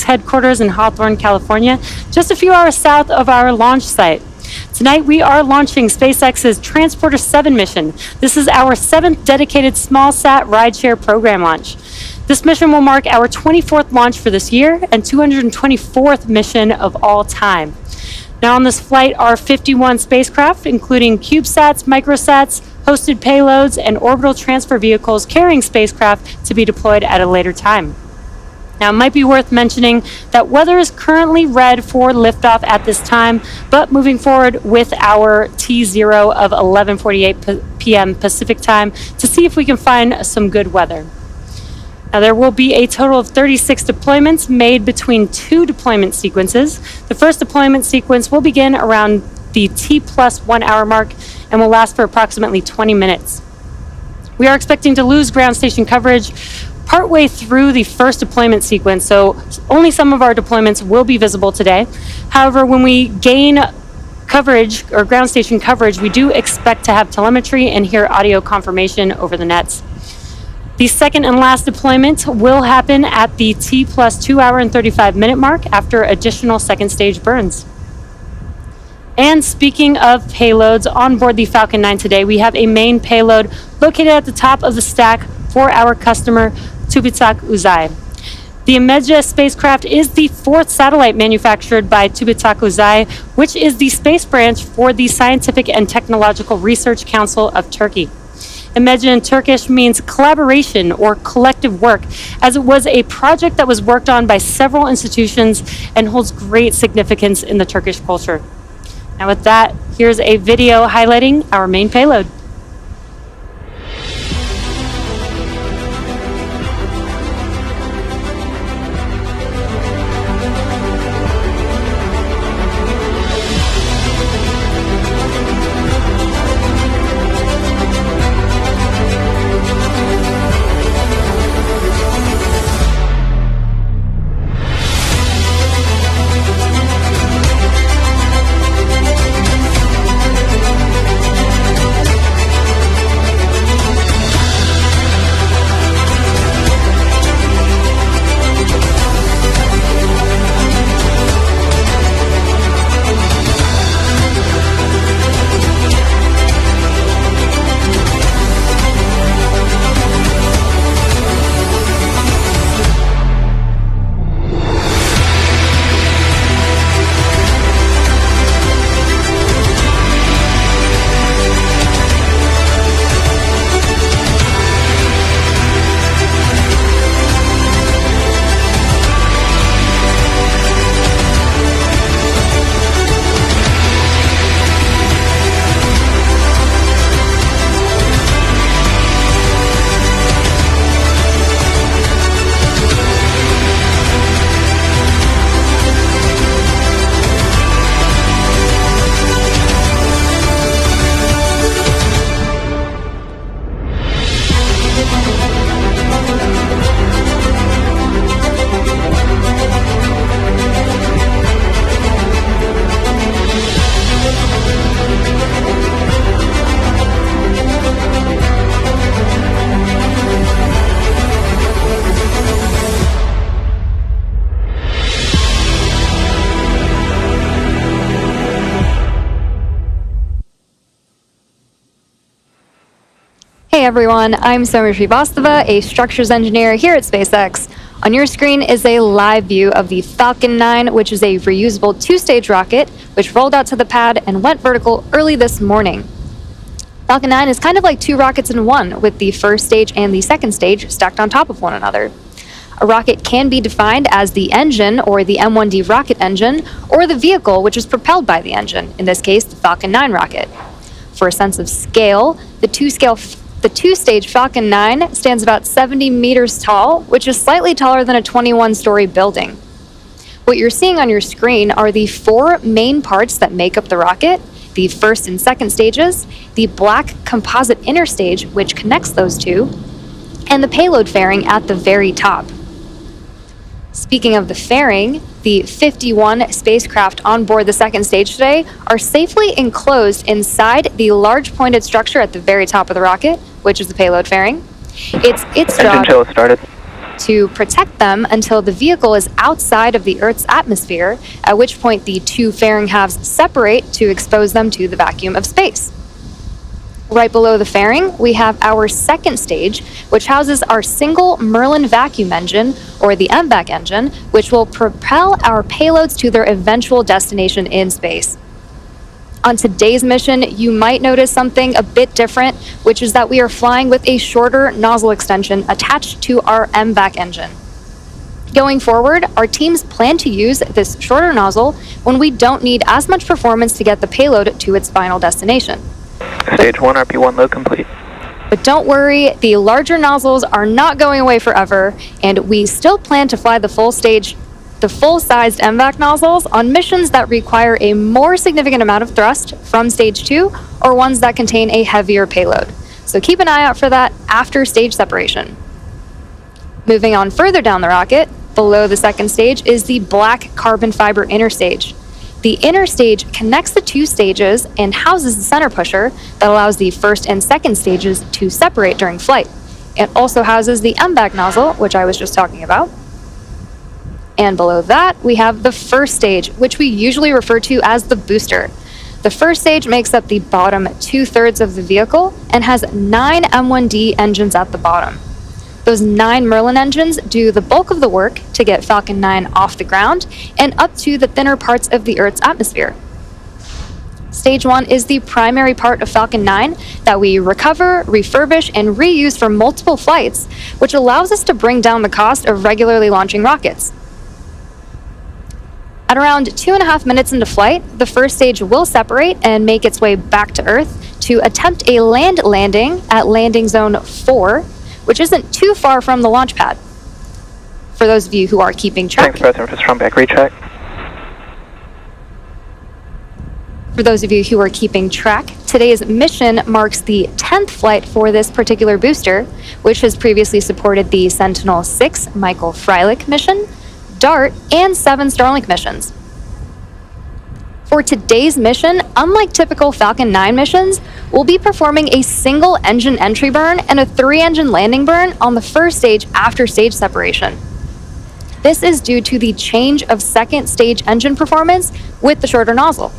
headquarters in Hawthorne, California, just a few hours south of our launch site. Tonight, we are launching SpaceX's Transporter-7 mission. This is our 7th dedicated small-sat rideshare program launch. This mission will mark our 24th launch for this year and 224th mission of all time. Now on this flight are 51 spacecraft, including CubeSats, microsats, hosted payloads, and orbital transfer vehicles carrying spacecraft to be deployed at a later time. Now, it might be worth mentioning that weather is currently red for liftoff at this time, but moving forward with our T0 of 11:48 p.m. Pacific time to see if we can find some good weather. Now, there will be a total of 36 deployments made between 2 deployment sequences. The first deployment sequence will begin around the T+1 hour mark and will last for approximately 20 minutes. We are expecting to lose ground station coverage partway through the first deployment sequence, so only some of our deployments will be visible today. However, when we gain coverage or ground station coverage, we do expect to have telemetry and hear audio confirmation over the nets. The second and last deployment will happen at the T+2 hour and 35 minute mark after additional second stage burns. And speaking of payloads, on board the Falcon 9 today, we have a main payload located at the top of the stack for our customer, Tubitak Uzay. The Imeja spacecraft is the 4th satellite manufactured by Tubitak Uzay, which is the space branch for the Scientific and Technological Research Council of Turkey. Imeja in Turkish means collaboration or collective work, as it was a project that was worked on by several institutions and holds great significance in the Turkish culture. Now with that, here's a video highlighting our main payload. Hey everyone, I'm Somer Srivastava, a structures engineer here at SpaceX. On your screen is a live view of the Falcon 9, which is a reusable 2-stage rocket, which rolled out to the pad and went vertical early this morning. Falcon 9 is kind of like 2 rockets in one, with the first stage and the second stage stacked on top of one another. A rocket can be defined as the engine, or the M1D rocket engine, or the vehicle which is propelled by the engine, in this case, the Falcon 9 rocket. For a sense of scale, the two-stage Falcon 9 stands about 70 meters tall, which is slightly taller than a 21-story building. What you're seeing on your screen are the 4 main parts that make up the rocket, the first and second stages, the black composite inner stage, which connects those two, and the payload fairing at the very top. Speaking of the fairing, the 51 spacecraft on board the second stage today are safely enclosed inside the large pointed structure at the very top of the rocket, which is the payload fairing. It's its job. Engine tail started. to protect them until the vehicle is outside of the Earth's atmosphere, at which point the two fairing halves separate to expose them to the vacuum of space. Right below the fairing, we have our second stage, which houses our single Merlin vacuum engine, or the MVAC engine, which will propel our payloads to their eventual destination in space. On today's mission, you might notice something a bit different, which is that we are flying with a shorter nozzle extension attached to our MVAC engine. Going forward, our teams plan to use this shorter nozzle when we don't need as much performance to get the payload to its final destination. Stage 1, RP1 load complete. But don't worry, the larger nozzles are not going away forever, and we still plan to fly the full-sized MVAC nozzles on missions that require a more significant amount of thrust from Stage 2 or ones that contain a heavier payload. So keep an eye out for that after stage separation. Moving on further down the rocket, below the second stage is the black carbon fiber inner stage. The inner stage connects the two stages and houses the center pusher that allows the first and second stages to separate during flight. It also houses the MVAC nozzle, which I was just talking about. And below that, we have the first stage, which we usually refer to as the booster. The first stage makes up the bottom 2/3 of the vehicle and has 9 M1D engines at the bottom. Those 9 Merlin engines do the bulk of the work to get Falcon 9 off the ground and up to the thinner parts of the Earth's atmosphere. Stage 1 is the primary part of Falcon 9 that we recover, refurbish, and reuse for multiple flights, which allows us to bring down the cost of regularly launching rockets. At around 2.5 minutes into flight, the first stage will separate and make its way back to Earth to attempt a land landing at landing zone 4, which isn't too far from the launch pad. For those of you who are keeping track, Thanks, President, for strong back recheck. For those of you who are keeping track, today's mission marks the 10th flight for this particular booster, which has previously supported the Sentinel-6 Michael Freilich mission, DART, and 7 Starlink missions. For today's mission, unlike typical Falcon 9 missions, we'll be performing a single engine entry burn and a 3-engine landing burn on the first stage after stage separation. This is due to the change of second stage engine performance with the shorter nozzle.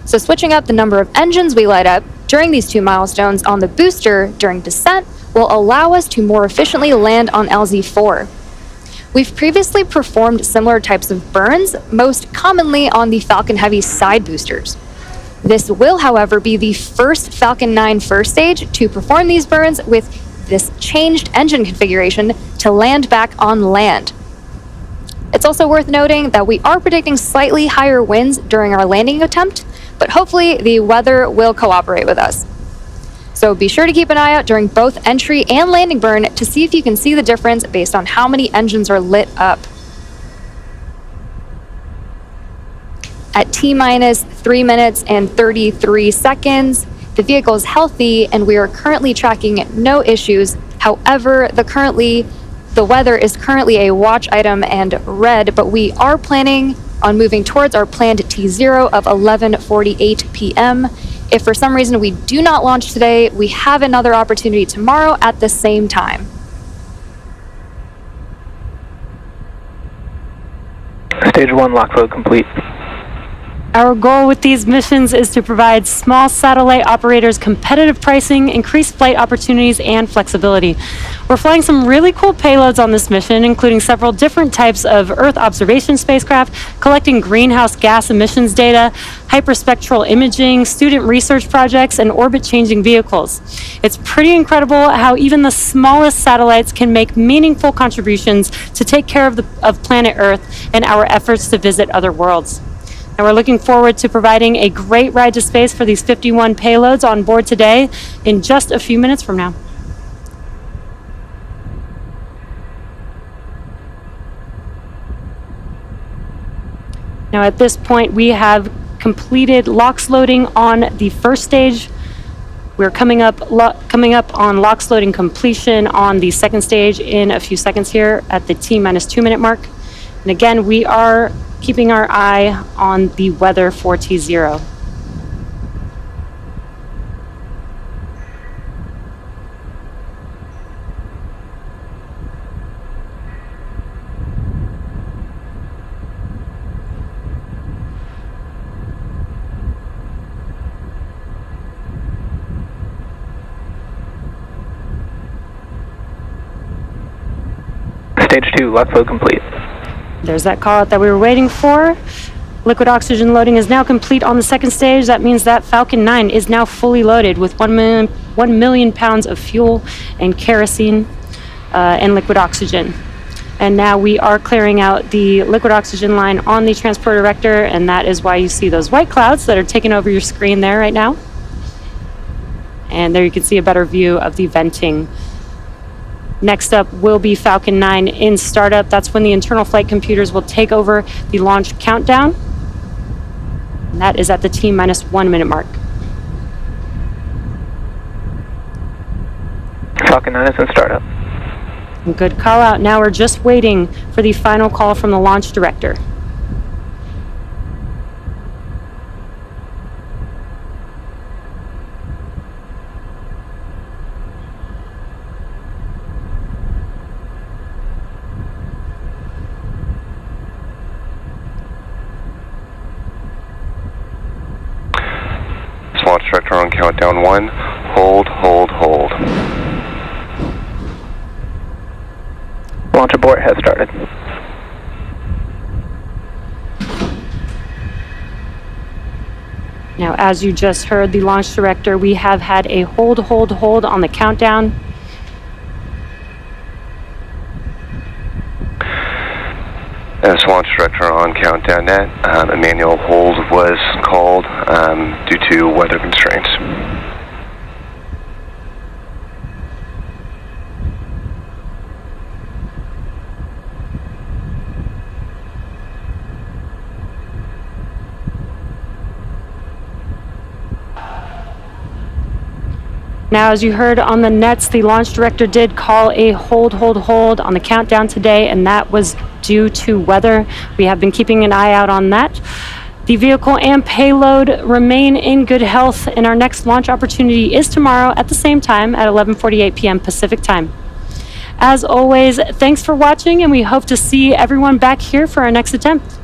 So switching up the number of engines we light up during these 2 milestones on the booster during descent will allow us to more efficiently land on LZ-4. We've previously performed similar types of burns, most commonly on the Falcon Heavy side boosters. This will, however, be the first Falcon 9 first stage to perform these burns with this changed engine configuration to land back on land. It's also worth noting that we are predicting slightly higher winds during our landing attempt, but hopefully the weather will cooperate with us. So be sure to keep an eye out during both entry and landing burn to see if you can see the difference based on how many engines are lit up. At T-minus 3 minutes and 33 seconds, the vehicle is healthy and we are currently tracking no issues. However, the weather is currently a watch item and red, but we are planning on moving towards our planned T0 of 11:48 p.m. If for some reason we do not launch today, we have another opportunity tomorrow at the same time. Stage 1 lock load complete. Our goal with these missions is to provide small satellite operators competitive pricing, increased flight opportunities, and flexibility. We're flying some really cool payloads on this mission, including several different types of Earth observation spacecraft, collecting greenhouse gas emissions data, hyperspectral imaging, student research projects, and orbit-changing vehicles. It's pretty incredible how even the smallest satellites can make meaningful contributions to take care of planet Earth and our efforts to visit other worlds. And we're looking forward to providing a great ride to space for these 51 payloads on board today in just a few minutes from now. Now at this point, we have completed LOX loading on the first stage. We're coming up on LOX loading completion on the second stage in a few seconds here at the T-minus 2 minute mark. And again, we are keeping our eye on the weather for T0. Stage 2, lock flow complete. There's that call out that we were waiting for. Liquid oxygen loading is now complete on the second stage. That means that Falcon 9 is now fully loaded with 1 million pounds of fuel and kerosene and liquid oxygen. And now we are clearing out the liquid oxygen line on the transporter vector, and that is why you see those white clouds that are taking over your screen there right now. And there you can see a better view of the venting. Next up will be Falcon 9 in startup. That's when the internal flight computers will take over the launch countdown. And that is at the T-1 minute mark. Falcon 9 is in startup. Good call out. Now we're just waiting for the final call from the launch director. Launch director on countdown 1. Hold, hold, hold. Launch abort has started. Now, as you just heard the launch director, we have had a hold, hold, hold on the countdown. As launch director on countdown net, a manual hold was called due to weather constraints. Now, as you heard on the nets, the launch director did call a hold, hold, hold on the countdown today, and that was due to weather. We have been keeping an eye out on that. The vehicle and payload remain in good health, and our next launch opportunity is tomorrow at the same time at 11:48 p.m. Pacific time. As always, thanks for watching, and we hope to see everyone back here for our next attempt.